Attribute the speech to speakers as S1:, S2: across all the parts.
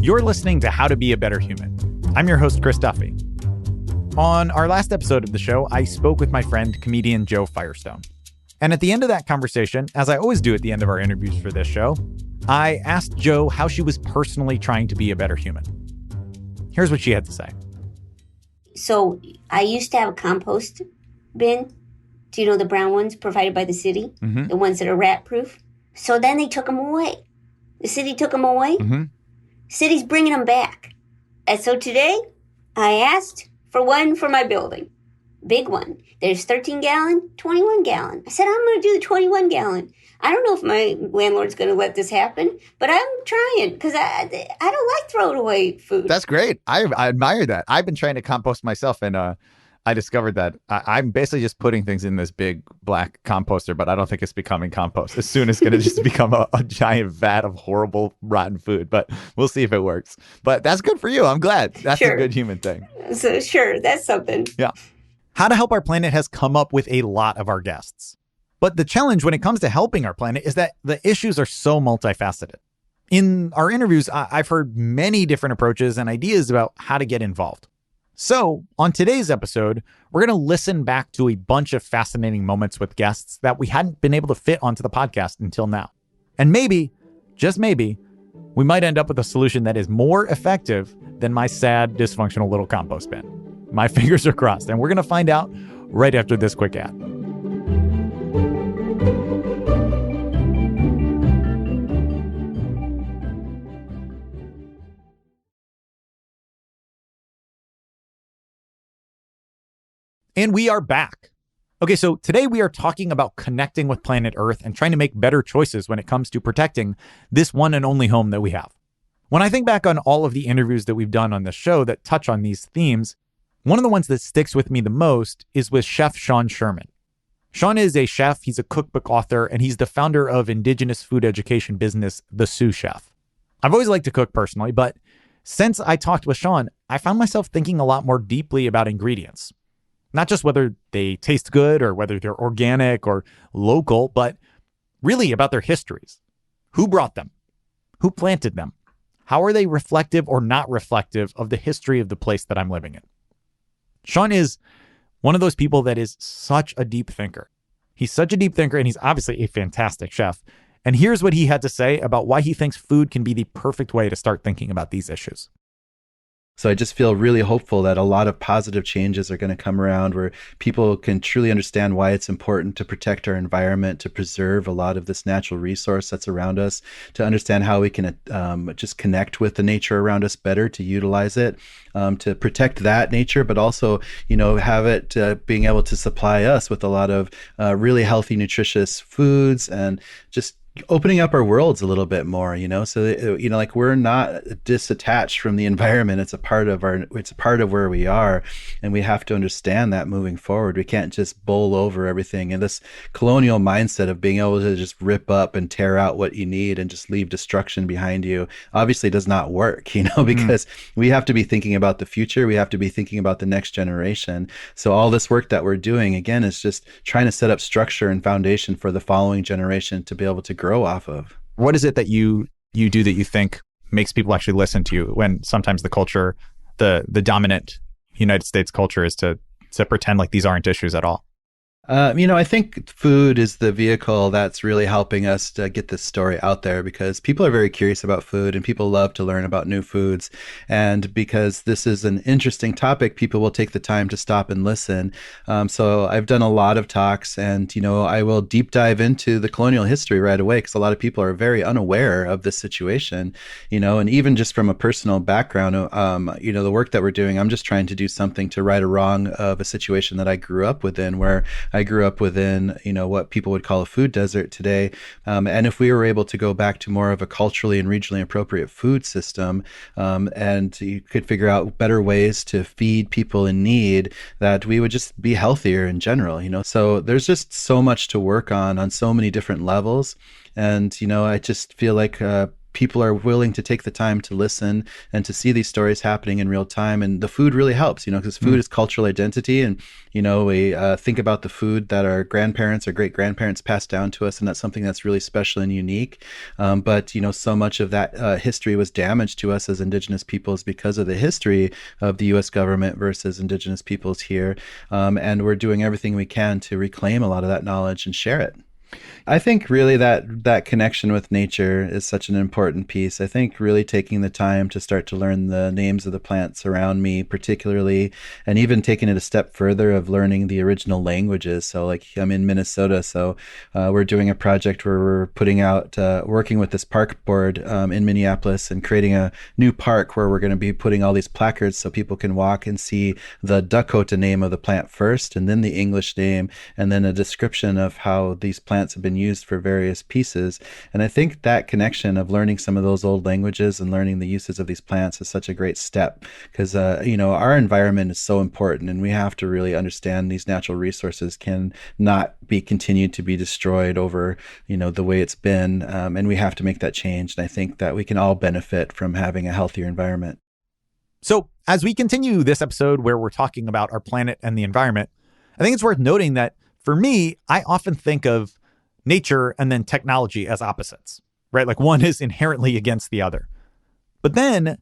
S1: You're listening to How to Be a Better Human. I'm your host, Chris Duffy. On our last episode of the show, I spoke with my friend, comedian Jo Firestone. And at the end of that conversation, as I always do at the end of our interviews for this show, I asked Jo how she was personally trying to be a better human. Here's what she had to say.
S2: So I used to have a compost bin. Do you know the brown ones provided by the city? Mm-hmm. The ones that are rat proof? So then they took them away. The city took them away. Mm-hmm. City's bringing them back. And so today I asked for one for my building. Big one. There's 13 gallon, 21 gallon. I said, I'm going to do the 21 gallon. I don't know if my landlord's going to let this happen, but I'm trying because I don't like throwing away food.
S1: That's great. I admire that. I've been trying to compost myself, and I discovered that I'm basically just putting things in this big black composter, but I don't think it's becoming compost. Soon it's going to just become a giant vat of horrible, rotten food, but we'll see if it works. But that's good for you. I'm glad. That's a good human thing.
S2: So sure, that's something.
S1: Yeah. How to Help Our Planet has come up with a lot of our guests. But the challenge when it comes to helping our planet is that the issues are so multifaceted. In our interviews, I've heard many different approaches and ideas about how to get involved. So on today's episode, we're going to listen back to a bunch of fascinating moments with guests that we hadn't been able to fit onto the podcast until now. And maybe, just maybe, we might end up with a solution that is more effective than my sad, dysfunctional little compost bin. My fingers are crossed, and we're going to find out right after this quick ad. And we are back. Okay, so today we are talking about connecting with planet Earth and trying to make better choices when it comes to protecting this one and only home that we have. When I think back on all of the interviews that we've done on this show that touch on these themes, one of the ones that sticks with me the most is with Chef Sean Sherman. Shawn is a chef, he's a cookbook author, and he's the founder of indigenous food education business, The Sous Chef. I've always liked to cook personally, but since I talked with Shawn, I found myself thinking a lot more deeply about ingredients. Not just whether they taste good or whether they're organic or local, but really about their histories. Who brought them? Who planted them? How are they reflective or not reflective of the history of the place that I'm living in? Shawn is one of those people that is such a deep thinker. He's such a deep thinker, and he's obviously a fantastic chef. And here's what he had to say about why he thinks food can be the perfect way to start thinking about these issues.
S3: So I just feel really hopeful that a lot of positive changes are going to come around where people can truly understand why it's important to protect our environment, to preserve a lot of this natural resource that's around us, to understand how we can just connect with the nature around us better, to utilize it, to protect that nature, but also, have it being able to supply us with a lot of really healthy, nutritious foods and just opening up our worlds a little bit more, so like we're not disattached from the environment. It's a part of where we are, and we have to understand that moving forward. We can't just bowl over everything. And this colonial mindset of being able to just rip up and tear out what you need and just leave destruction behind you obviously does not work, because we have to be thinking about the future. We have to be thinking about the next generation. So all this work that we're doing, again, is just trying to set up structure and foundation for the following generation to be able to grow off of.
S1: What is it that you do that you think makes people actually listen to you when sometimes the culture, the dominant United States culture is to pretend like these aren't issues at all?
S3: I think food is the vehicle that's really helping us to get this story out there, because people are very curious about food and people love to learn about new foods. And because this is an interesting topic, people will take the time to stop and listen. So I've done a lot of talks, and, I will deep dive into the colonial history right away, because a lot of people are very unaware of this situation, and even just from a personal background, the work that we're doing, I'm just trying to do something to right a wrong of a situation that I grew up within, where I grew up within, what people would call a food desert today. And if we were able to go back to more of a culturally and regionally appropriate food system, and you could figure out better ways to feed people in need, that we would just be healthier in general, So there's just so much to work on so many different levels. And, I just feel like people are willing to take the time to listen and to see these stories happening in real time. And the food really helps, because food is cultural identity. And, we think about the food that our grandparents or great grandparents passed down to us. And that's something that's really special and unique. But, so much of that history was damaged to us as Indigenous peoples because of the history of the U.S. government versus Indigenous peoples here. And we're doing everything we can to reclaim a lot of that knowledge and share it. I think really that connection with nature is such an important piece. I think really taking the time to start to learn the names of the plants around me, particularly, and even taking it a step further of learning the original languages. So like I'm in Minnesota, so we're doing a project where we're putting out, working with this park board in Minneapolis and creating a new park where we're going to be putting all these placards so people can walk and see the Dakota name of the plant first, and then the English name, and then a description of how these plants have been used for various pieces. And I think that connection of learning some of those old languages and learning the uses of these plants is such a great step because, our environment is so important, and we have to really understand these natural resources can not be continued to be destroyed over, the way it's been. And we have to make that change. And I think that we can all benefit from having a healthier environment.
S1: So as we continue this episode where we're talking about our planet and the environment, I think it's worth noting that for me, I often think of nature and then technology as opposites, right? Like one is inherently against the other. But then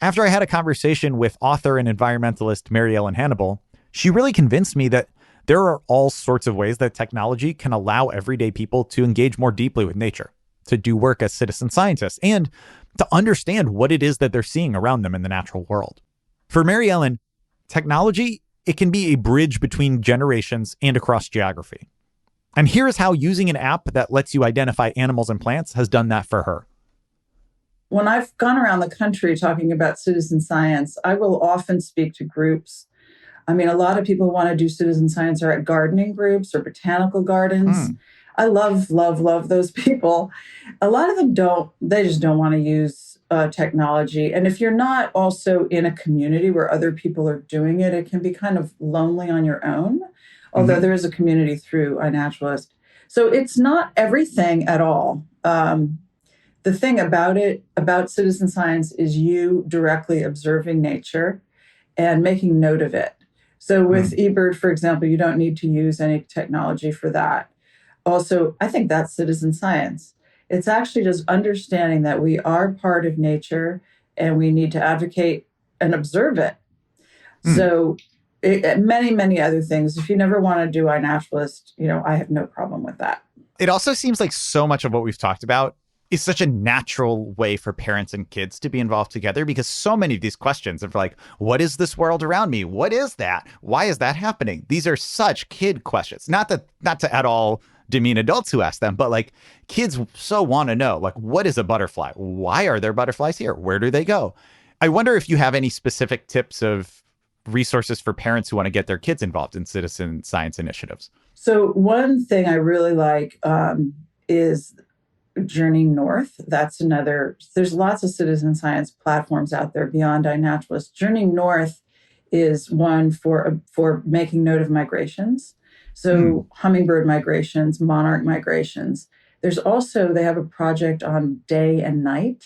S1: after I had a conversation with author and environmentalist Mary Ellen Hannibal, she really convinced me that there are all sorts of ways that technology can allow everyday people to engage more deeply with nature, to do work as citizen scientists, and to understand what it is that they're seeing around them in the natural world. For Mary Ellen, technology, it can be a bridge between generations and across geography. And here is how using an app that lets you identify animals and plants has done that for her.
S4: When I've gone around the country talking about citizen science, I will often speak to groups. I mean, a lot of people want to do citizen science or at gardening groups or botanical gardens. I love, love, love those people. A lot of them don't, they just don't want to use technology. And if you're not also in a community where other people are doing it, it can be kind of lonely on your own. Although there is a community through iNaturalist. So it's not everything at all. The thing about citizen science is you directly observing nature and making note of it. So with eBird, for example, you don't need to use any technology for that. Also, I think that's citizen science. It's actually just understanding that we are part of nature and we need to advocate and observe it. So many, many other things. If you never want to do iNaturalist, I have no problem with that.
S1: It also seems like so much of what we've talked about is such a natural way for parents and kids to be involved together, because so many of these questions of like, what is this world around me? What is that? Why is that happening? These are such kid questions. Not to at all demean adults who ask them, but like kids so want to know, like, what is a butterfly? Why are there butterflies here? Where do they go? I wonder if you have any specific tips of resources for parents who want to get their kids involved in citizen science initiatives.
S4: So one thing I really like is Journey North. That's another, there's lots of citizen science platforms out there beyond iNaturalist. Journey North is one for making note of migrations. So hummingbird migrations, monarch migrations. There's also, they have a project on day and night.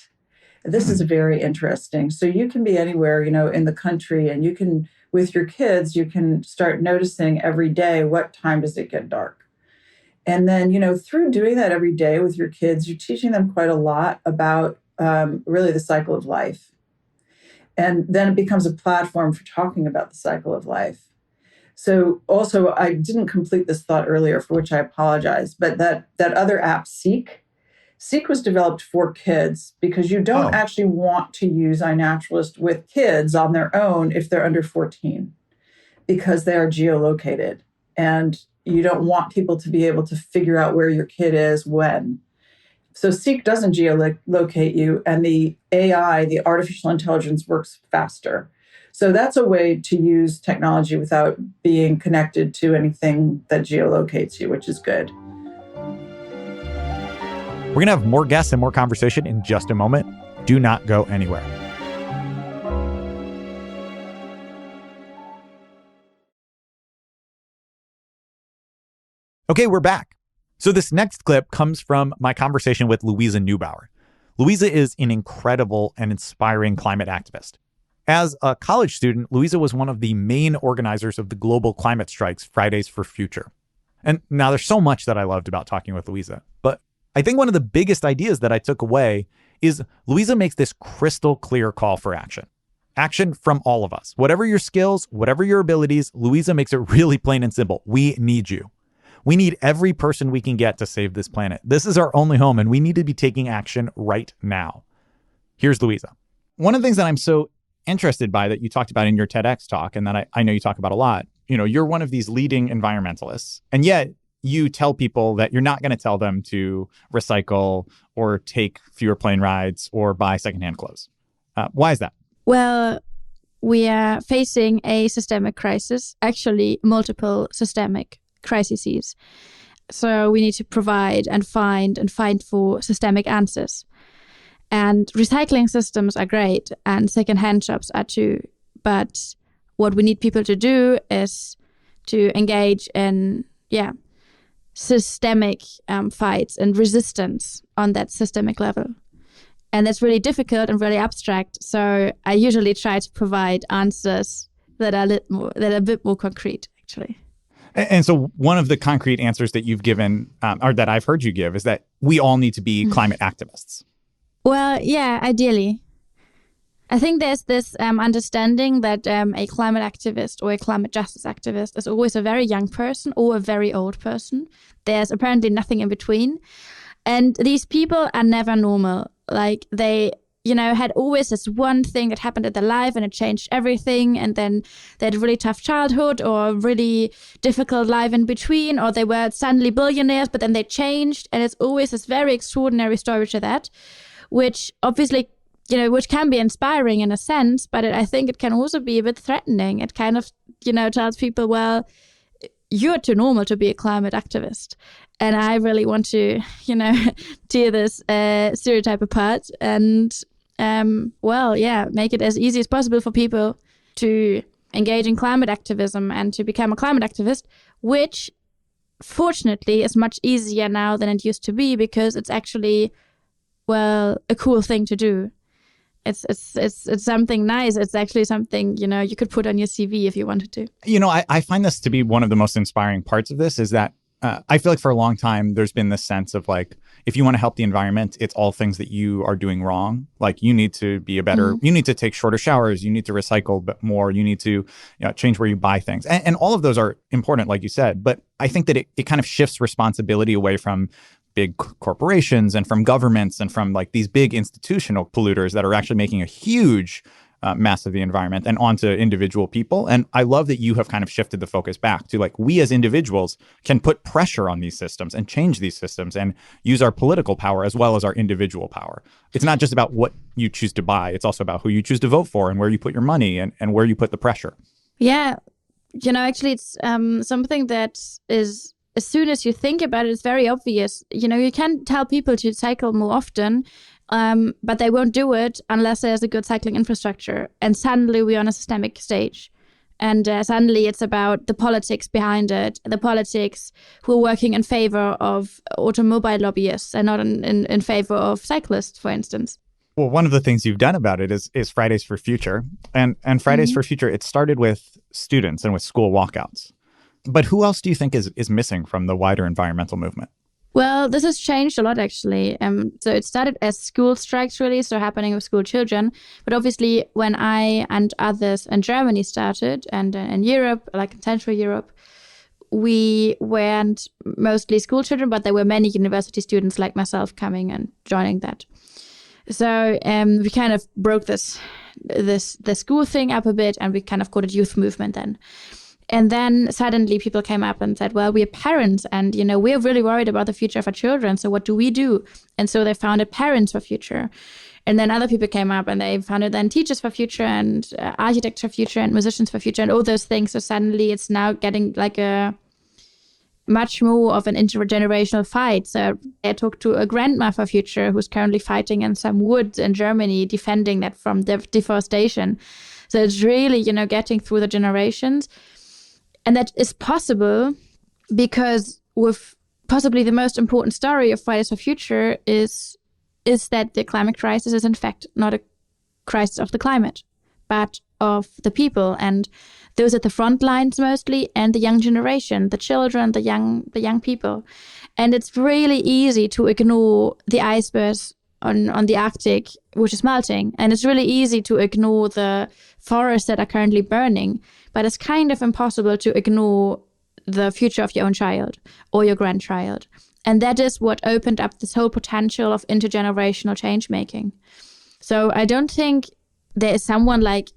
S4: This is very interesting. So you can be anywhere, in the country, and you can, with your kids, you can start noticing every day, what time does it get dark? And then, through doing that every day with your kids, you're teaching them quite a lot about really the cycle of life. And then it becomes a platform for talking about the cycle of life. So also, I didn't complete this thought earlier, for which I apologize, but that other app, Seek was developed for kids because you don't actually want to use iNaturalist with kids on their own if they're under 14, because they are geolocated. And you don't want people to be able to figure out where your kid is when. So Seek doesn't geolocate you, and the AI, the artificial intelligence, works faster. So that's a way to use technology without being connected to anything that geolocates you, which is good.
S1: We're going to have more guests and more conversation in just a moment. Do not go anywhere. Okay, we're back. So this next clip comes from my conversation with Louisa Neubauer. Louisa is an incredible and inspiring climate activist. As a college student, Louisa was one of the main organizers of the global climate strikes, Fridays for Future. And now there's so much that I loved about talking with Louisa, but I think one of the biggest ideas that I took away is Louisa makes this crystal clear call for action. Action from all of us. Whatever your skills, whatever your abilities, Louisa makes it really plain and simple. We need you. We need every person we can get to save this planet. This is our only home, and we need to be taking action right now. Here's Louisa. One of the things that I'm so interested by that you talked about in your TEDx talk, and that I know you talk about a lot, you're one of these leading environmentalists, and yet you tell people that you're not going to tell them to recycle or take fewer plane rides or buy secondhand clothes. Why is that?
S5: Well, we are facing a systemic crisis, actually multiple systemic crises. So we need to provide and find for systemic answers. And recycling systems are great, and secondhand shops are too. But what we need people to do is to engage in, systemic fights and resistance on that systemic level. And that's really difficult and really abstract. So I usually try to provide answers that are a bit more concrete, actually.
S1: And so one of the concrete answers that you've given, or that I've heard you give, is that we all need to be climate activists.
S5: Well, yeah, ideally. I think there's this understanding that a climate activist or a climate justice activist is always a very young person or a very old person. There's apparently nothing in between. And these people are never normal. Like they, had always this one thing that happened in their life and it changed everything. And then they had a really tough childhood or a really difficult life in between, or they were suddenly billionaires, but then they changed. And it's always this very extraordinary story to that, which obviously, which can be inspiring in a sense, but I think it can also be a bit threatening. It kind of, tells people, well, you're too normal to be a climate activist. And I really want to, tear this stereotype apart and, make it as easy as possible for people to engage in climate activism and to become a climate activist, which fortunately is much easier now than it used to be because it's actually, a cool thing to do. It's something nice. It's actually something, you could put on your CV if you wanted to.
S1: I find this to be one of the most inspiring parts of this is that I feel like for a long time, there's been this sense of like, if you want to help the environment, it's all things that you are doing wrong. Like you need to be you need to take shorter showers. You need to recycle more. You need to change where you buy things. And all of those are important, like you said. But I think that it kind of shifts responsibility away from big corporations and from governments and from like these big institutional polluters that are actually making a huge mess of the environment and onto individual people. And I love that you have kind of shifted the focus back to like we as individuals can put pressure on these systems and change these systems and use our political power as well as our individual power. It's not just about what you choose to buy. It's also about who you choose to vote for and where you put your money and where you put the pressure.
S5: Yeah. Actually, it's something that is, as soon as you think about it, it's very obvious. You can tell people to cycle more often, but they won't do it unless there's a good cycling infrastructure. And suddenly we're on a systemic stage. And suddenly it's about the politics behind it, the politics who are working in favor of automobile lobbyists and not in favor of cyclists, for instance.
S1: Well, one of the things you've done about it is Fridays for Future. And Fridays for Future, it started with students and with school walkouts. But who else do you think is missing from the wider environmental movement?
S5: Well, this has changed a lot, actually. So it started as school strikes, really, so happening with school children. But obviously, when I and others in Germany started, and in Europe, like in Central Europe, we weren't mostly school children, but there were many university students like myself coming and joining that. So we kind of broke the school thing up a bit, and we kind of called it youth movement then. And then suddenly people came up and said, well, we're parents and, we're really worried about the future of our children. So what do we do? And so they founded Parents for Future. And then other people came up and they founded then Teachers for Future and Architects for Future and Musicians for Future and all those things. So suddenly it's now getting like a much more of an intergenerational fight. So I talked to a grandma for Future who's currently fighting in some woods in Germany, defending that from deforestation. So it's really, getting through the generations. And that is possible because with possibly the most important story of Fridays for Future is is that the climate crisis is in fact not a crisis of the climate, but of the people, and those at the front lines mostly, and the young generation, the children, the young people. And it's really easy to ignore the icebergs on the Arctic, which is melting. And it's really easy to ignore the forests that are currently burning. But it's kind of impossible to ignore the future of your own child or your grandchild. And that is what opened up this whole potential of intergenerational change making. So I don't think there is someone like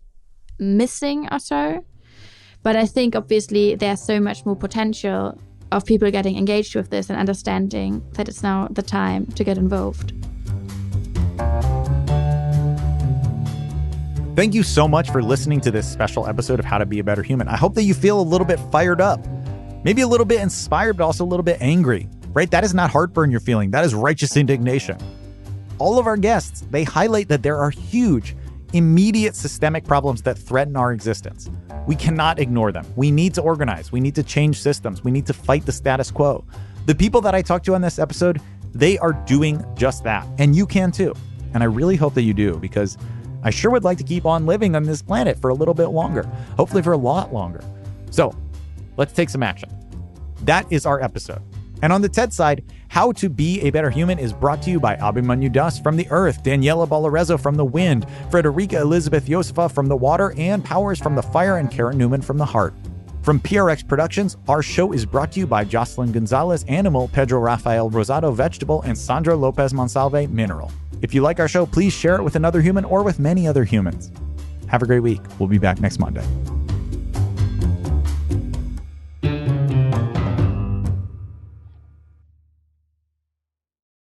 S5: missing or so. But I think obviously there's so much more potential of people getting engaged with this and understanding that it's now the time to get involved.
S1: Thank you so much for listening to this special episode of How to Be a Better Human. I hope that you feel a little bit fired up, maybe a little bit inspired, but also a little bit angry, right? That is not heartburn you're feeling. That is righteous indignation. All of our guests, they highlight that there are huge, immediate systemic problems that threaten our existence. We cannot ignore them. We need to organize. We need to change systems. We need to fight the status quo. The people that I talked to on this episode, they are doing just that. And you can too. And I really hope that you do, because I sure would like to keep on living on this planet for a little bit longer, hopefully for a lot longer. So let's take some action. That is our episode. And on the TED side, How to Be a Better Human is brought to you by Abhimanyu Das from the Earth, Daniela Balarezo from the Wind, Frederica Elizabeth Yosefa from the Water, and Powers from the Fire, and Karen Newman from the Heart. From PRX Productions, our show is brought to you by Jocelyn Gonzalez, Animal, Pedro Rafael Rosado, Vegetable, and Sandra Lopez Monsalve, Mineral. If you like our show, please share it with another human or with many other humans. Have a great week. We'll be back next Monday.